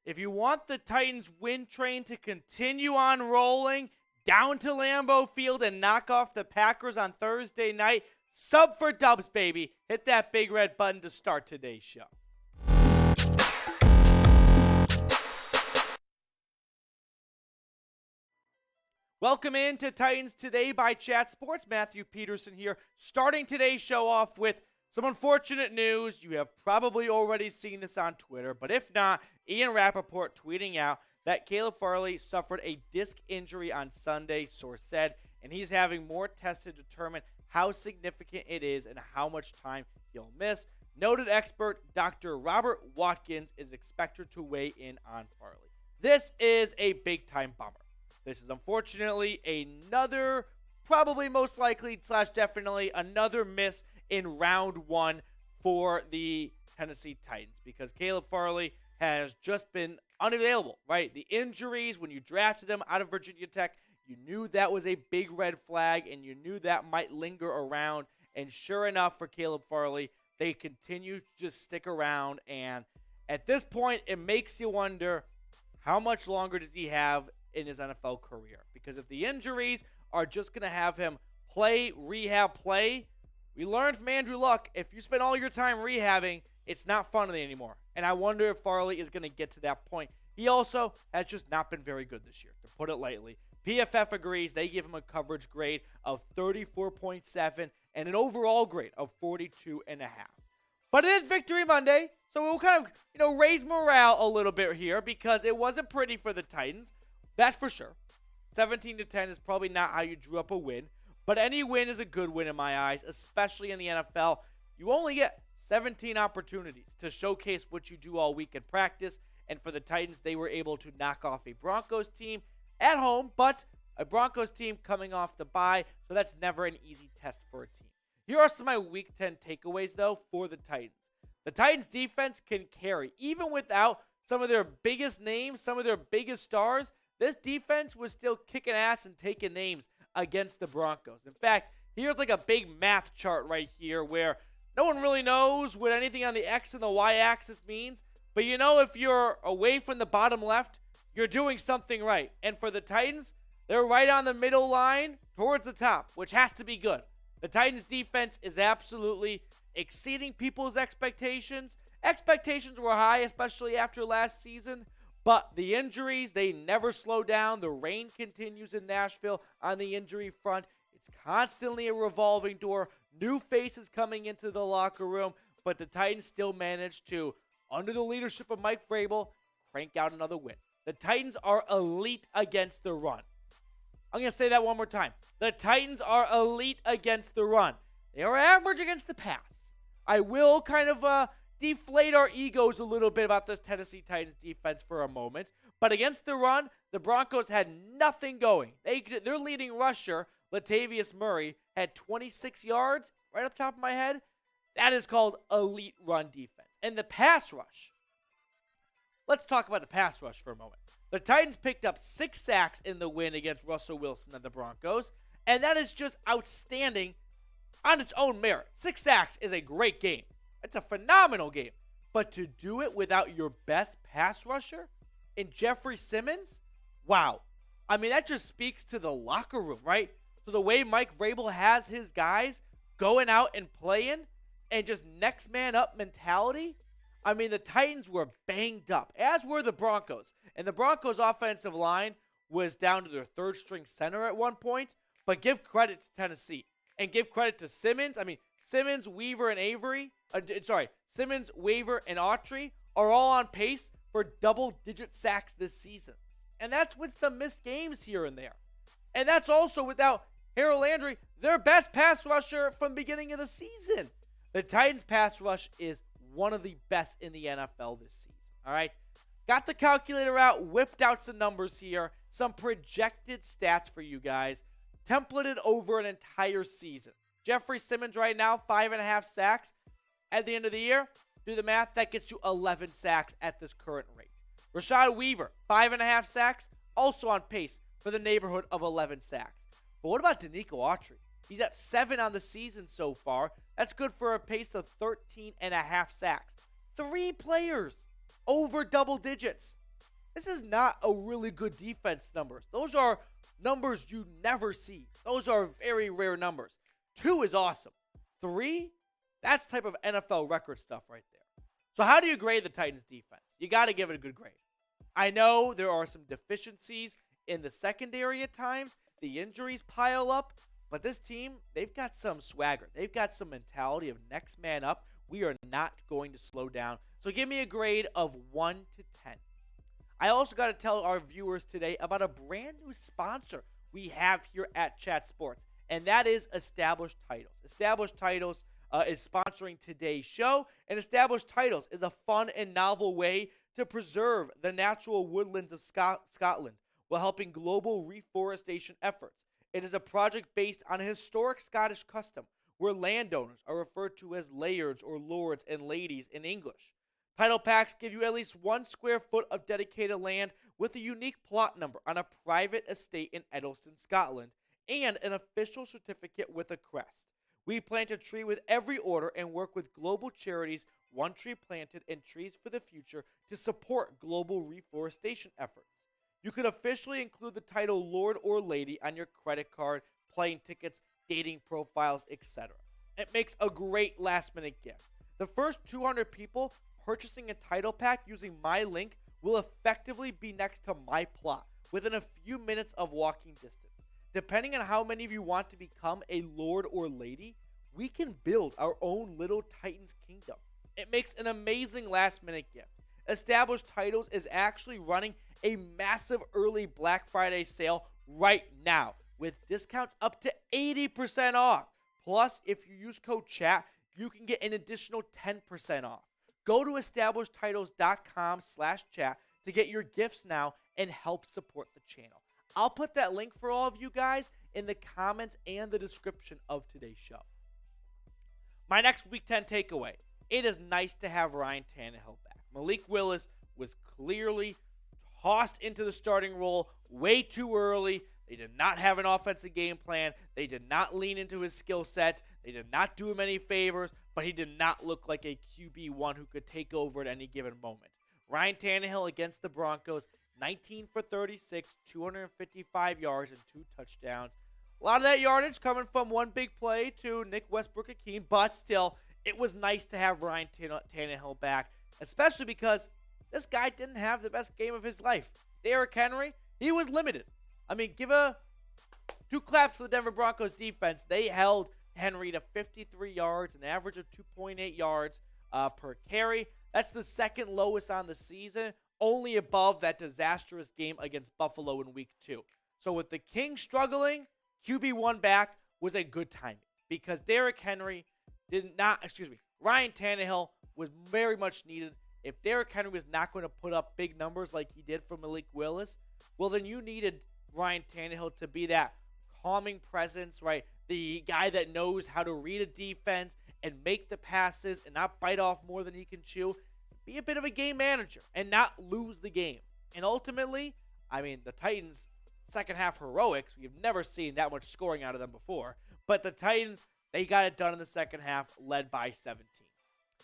If you want the Titans win train to continue on rolling down to Lambeau Field and knock off the Packers on Thursday night, sub for dubs, baby. Hit that big red button to start today's show. Welcome in to Titans Today by Chat Sports. Matthew Peterson here, starting today's show off with some unfortunate news. You have probably already seen this on Twitter, but if not, Ian Rappaport tweeting out that Caleb Farley suffered a disc injury on Sunday, source said, and he's having more tests to determine how significant it is and how much time he'll miss. Noted expert Dr. Robert Watkins is expected to weigh in on Farley. This is a big-time bummer. This is unfortunately another, probably most likely / definitely another miss in round one for the Tennessee Titans because Caleb Farley has just been unavailable, right? The injuries, when you drafted him out of Virginia Tech, you knew that was a big red flag and you knew that might linger around. And sure enough for Caleb Farley, they continue to just stick around. And at this point, it makes you wonder, how much longer does he have in his NFL career? Because if the injuries are just going to have him play, rehab, play, we learned from Andrew Luck, if you spend all your time rehabbing, it's not fun anymore. And I wonder if Farley is going to get to that point. He also has just not been very good this year, to put it lightly. PFF agrees. They give him a coverage grade of 34.7 and an overall grade of 42.5. But it is Victory Monday, so we'll kind of, raise morale a little bit here because it wasn't pretty for the Titans. That's for sure. 17-10 is probably not how you drew up a win, but any win is a good win in my eyes, especially in the NFL. You only get 17 opportunities to showcase what you do all week in practice, and for the Titans, they were able to knock off a Broncos team at home, but a Broncos team coming off the bye, so that's never an easy test for a team. Here are some of my Week 10 takeaways, though, for the Titans. The Titans' defense can carry. Even without some of their biggest names, some of their biggest stars, this defense was still kicking ass and taking names against the Broncos. In fact, here's like a big math chart right here where no one really knows what anything on the X and the Y axis means. But if you're away from the bottom left, you're doing something right. And for the Titans, they're right on the middle line towards the top, which has to be good. The Titans defense is absolutely exceeding people's expectations. Expectations were high, especially after last season. But the injuries, they never slow down. The rain continues in Nashville on the injury front. It's constantly a revolving door. New faces coming into the locker room. But the Titans still managed to, under the leadership of Mike Vrabel, crank out another win. The Titans are elite against the run. I'm going to say that one more time. The Titans are elite against the run. They are average against the pass. I will kind of deflate our egos a little bit about this Tennessee Titans defense for a moment. But against the run, the Broncos had nothing going. Their leading rusher, Latavius Murray, had 26 yards right off the top of my head. That is called elite run defense. And the pass rush. Let's talk about the pass rush for a moment. The Titans picked up 6 sacks in the win against Russell Wilson and the Broncos. And that is just outstanding on its own merit. 6 sacks is a great game. It's a phenomenal game. But to do it without your best pass rusher in Jeffery Simmons? Wow. I mean, that just speaks to the locker room, right? To the way Mike Vrabel has his guys going out and playing and just next man up mentality. I mean, the Titans were banged up, as were the Broncos. And the Broncos' offensive line was down to their third string center at one point. But give credit to Tennessee and give credit to Simmons. I mean, Simmons, Weaver, and Simmons, Weaver, and Autry are all on pace for double-digit sacks this season. And that's with some missed games here and there. And that's also without Harold Landry, their best pass rusher from the beginning of the season. The Titans' pass rush is one of the best in the NFL this season. All right? Got the calculator out, whipped out some numbers here, some projected stats for you guys, templated over an entire season. Jeffery Simmons right now, 5.5 sacks. At the end of the year, do the math, that gets you 11 sacks at this current rate. Rashad Weaver, 5.5 sacks, also on pace for the neighborhood of 11 sacks. But what about Denico Autry? He's at 7 on the season so far. That's good for a pace of 13.5 sacks. 3 players over double digits. This is not a really good defense numbers. Those are numbers you never see. Those are very rare numbers. 2 is awesome. 3, that's type of NFL record stuff right there. So how do you grade the Titans defense? You got to give it a good grade. I know there are some deficiencies in the secondary at times. The injuries pile up. But this team, they've got some swagger. They've got some mentality of next man up. We are not going to slow down. So give me a grade of 1 to 10. I also got to tell our viewers today about a brand new sponsor we have here at Chat Sports, and that is Established Titles. Established Titles is sponsoring today's show, and Established Titles is a fun and novel way to preserve the natural woodlands of Scotland while helping global reforestation efforts. It is a project based on a historic Scottish custom where landowners are referred to as lairds or lords and ladies in English. Title packs give you at least 1 square foot of dedicated land with a unique plot number on a private estate in Eddleston, Scotland, and an official certificate with a crest. We plant a tree with every order and work with global charities, One Tree Planted and Trees for the Future, to support global reforestation efforts. You could officially include the title Lord or Lady on your credit card, plane tickets, dating profiles, etc. It makes a great last-minute gift. The first 200 people purchasing a title pack using my link will effectively be next to my plot within a few minutes of walking distance. Depending on how many of you want to become a Lord or Lady, we can build our own little Titans kingdom. It makes an amazing last-minute gift. Established Titles is actually running a massive early Black Friday sale right now with discounts up to 80% off. Plus, if you use code CHAT, you can get an additional 10% off. Go to establishedtitles.com/chat to get your gifts now and help support the channel. I'll put that link for all of you guys in the comments and the description of today's show. My next Week 10 takeaway. It is nice to have Ryan Tannehill back. Malik Willis was clearly tossed into the starting role way too early. They did not have an offensive game plan. They did not lean into his skill set. They did not do him any favors, but he did not look like a QB1 who could take over at any given moment. Ryan Tannehill against the Broncos, 19 for 36, 255 yards and 2 touchdowns. A lot of that yardage coming from one big play to Nick Westbrook-Ikhine, but still, it was nice to have Ryan Tannehill back, especially because this guy didn't have the best game of his life. Derrick Henry, he was limited. I mean, give 2 claps for the Denver Broncos defense. They held Henry to 53 yards, an average of 2.8 yards per carry. That's the second lowest on the season, only above that disastrous game against Buffalo in Week 2. So with the Kings struggling, QB1 back was a good timing because Ryan Tannehill was very much needed. If Derrick Henry was not going to put up big numbers like he did for Malik Willis, well, then you needed Ryan Tannehill to be that calming presence, right? The guy that knows how to read a defense and make the passes and not bite off more than he can chew. Be a bit of a game manager and not lose the game. And ultimately, I mean, the Titans' second half heroics, we've never seen that much scoring out of them before. But the Titans, they got it done in the second half, led by 17.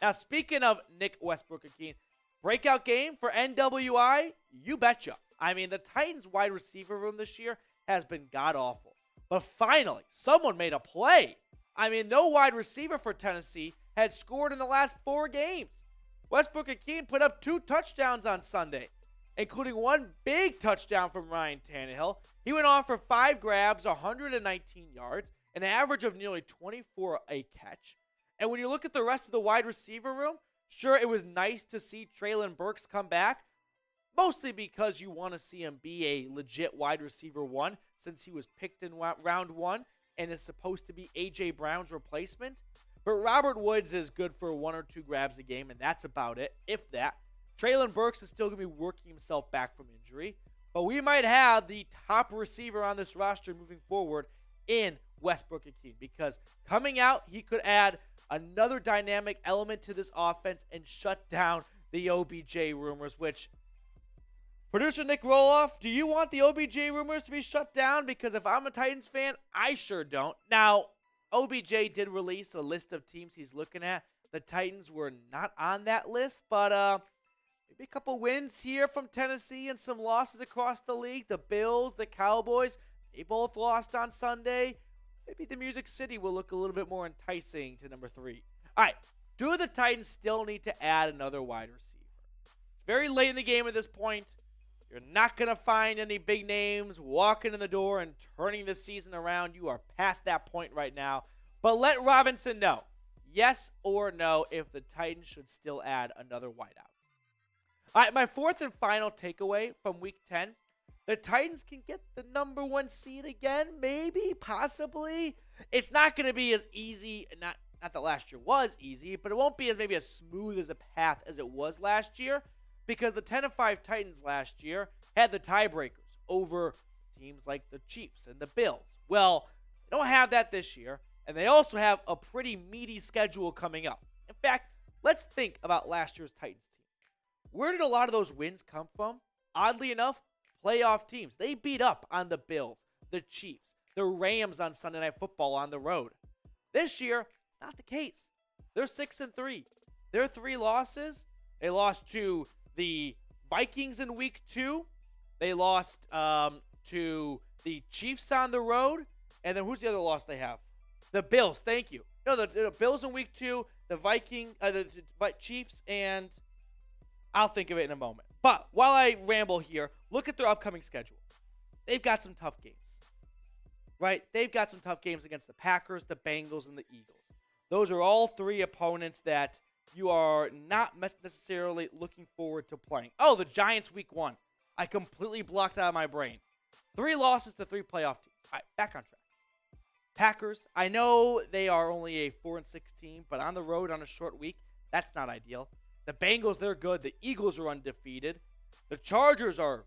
Now, speaking of Nick Westbrook-Ikhine, breakout game for NWI? You betcha. I mean, the Titans wide receiver room this year has been god-awful. But finally, someone made a play. I mean, no wide receiver for Tennessee had scored in the last 4 games. Westbrook-Ikhine put up 2 touchdowns on Sunday, including 1 big touchdown from Ryan Tannehill. He went off for 5 grabs, 119 yards, an average of nearly 24 a catch. And when you look at the rest of the wide receiver room, sure, it was nice to see Treylon Burks come back, mostly because you want to see him be a legit wide receiver 1 since he was picked in round 1 and is supposed to be A.J. Brown's replacement. But Robert Woods is good for 1 or 2 grabs a game, and that's about it, if that. Treylon Burks is still going to be working himself back from injury. But we might have the top receiver on this roster moving forward in Westbrook-Ikhine because coming out, he could add another dynamic element to this offense and shut down the OBJ rumors, which, producer Nick Roloff, do you want the OBJ rumors to be shut down? Because if I'm a Titans fan, I sure don't. Now, OBJ did release a list of teams he's looking at. The Titans were not on that list, but maybe a couple wins here from Tennessee and some losses across the league. The Bills, the Cowboys, they both lost on Sunday. Maybe the Music City will look a little bit more enticing to number 3. All right, do the Titans still need to add another wide receiver? It's very late in the game at this point. You're not going to find any big names walking in the door and turning the season around. You are past that point right now. But let Robinson know, yes or no, if the Titans should still add another wideout. All right, my fourth and final takeaway from Week 10. The Titans can get the number 1 seed again, maybe, possibly. It's not going to be as easy, not that last year was easy, but it won't be as smooth as a path as it was last year, because the 10-5 Titans last year had the tiebreakers over teams like the Chiefs and the Bills. Well, they don't have that this year, and they also have a pretty meaty schedule coming up. In fact, let's think about last year's Titans team. Where did a lot of those wins come from? Oddly enough, playoff teams. They beat up on the Bills, the Chiefs, the Rams on Sunday Night Football on the road. This year, it's not the case. They're 6-3. Their 3 losses, they lost to the Vikings in Week 2. They lost to the Chiefs on the road. And then who's the other loss they have? The Bills. Thank you. No, the Bills in Week 2, the Chiefs, and I'll think of it in a moment. But while I ramble here, look at their upcoming schedule. They've got some tough games, right? They've got some tough games against the Packers, the Bengals, and the Eagles. Those are all 3 opponents that you are not necessarily looking forward to playing. Oh, the Giants Week 1. I completely blocked out of my brain. 3 losses to 3 playoff teams. All right, back on track. Packers, I know they are only a 4-6 team, but on the road on a short week, that's not ideal. The Bengals, they're good. The Eagles are undefeated. The Chargers, I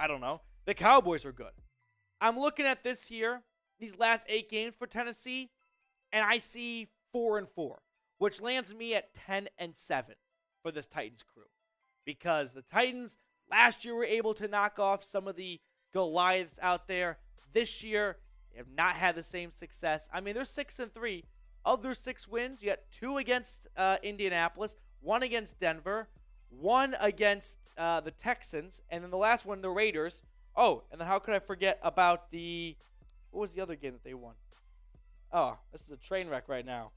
don't know. The Cowboys are good. I'm looking at this here, these last 8 games for Tennessee, and I see 4-4. Which lands me at 10-7 for this Titans crew. Because the Titans last year were able to knock off some of the Goliaths out there. This year, they have not had the same success. I mean, they're 6-3. Of their 6 wins, you got 2 against Indianapolis, 1 against Denver, 1 against the Texans, and then the last one, the Raiders. Oh, and then how could I forget about what was the other game that they won? Oh, this is a train wreck right now.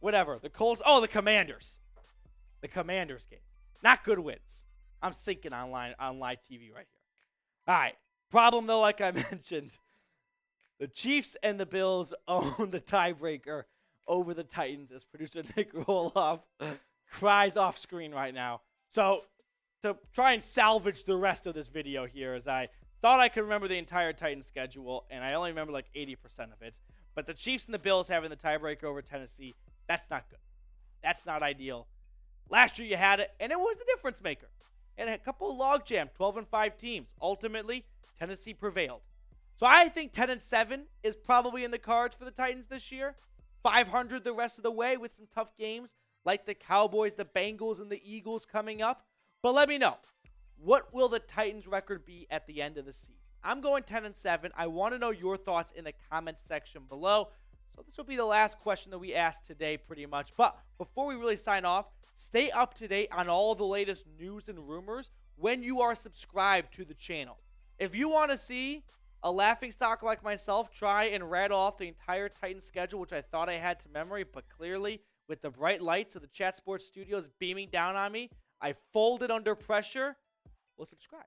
Whatever. The Colts. Oh, the Commanders. The Commanders game. Not good wins. I'm sinking on live TV right here. All right. Problem, though, like I mentioned, the Chiefs and the Bills own the tiebreaker over the Titans as producer Nick Roloff cries off screen right now. So to try and salvage the rest of this video here, as I thought I could remember the entire Titans schedule, and I only remember like 80% of it. But the Chiefs and the Bills having the tiebreaker over Tennessee, that's not good. That's not ideal. Last year you had it, and it was the difference maker. And a couple of logjam, 12-5 teams. Ultimately, Tennessee prevailed. So I think 10-7 is probably in the cards for the Titans this year. 500 the rest of the way with some tough games like the Cowboys, the Bengals, and the Eagles coming up. But let me know, what will the Titans record be at the end of the season? I'm going 10-7. I want to know your thoughts in the comments section below. So this will be the last question that we asked today pretty much. But before we really sign off, stay up to date on all the latest news and rumors when you are subscribed to the channel. If you want to see a laughingstock like myself try and rattle off the entire Titans schedule, which I thought I had to memory, but clearly with the bright lights of the Chat Sports Studios beaming down on me, I folded under pressure. Well, subscribe.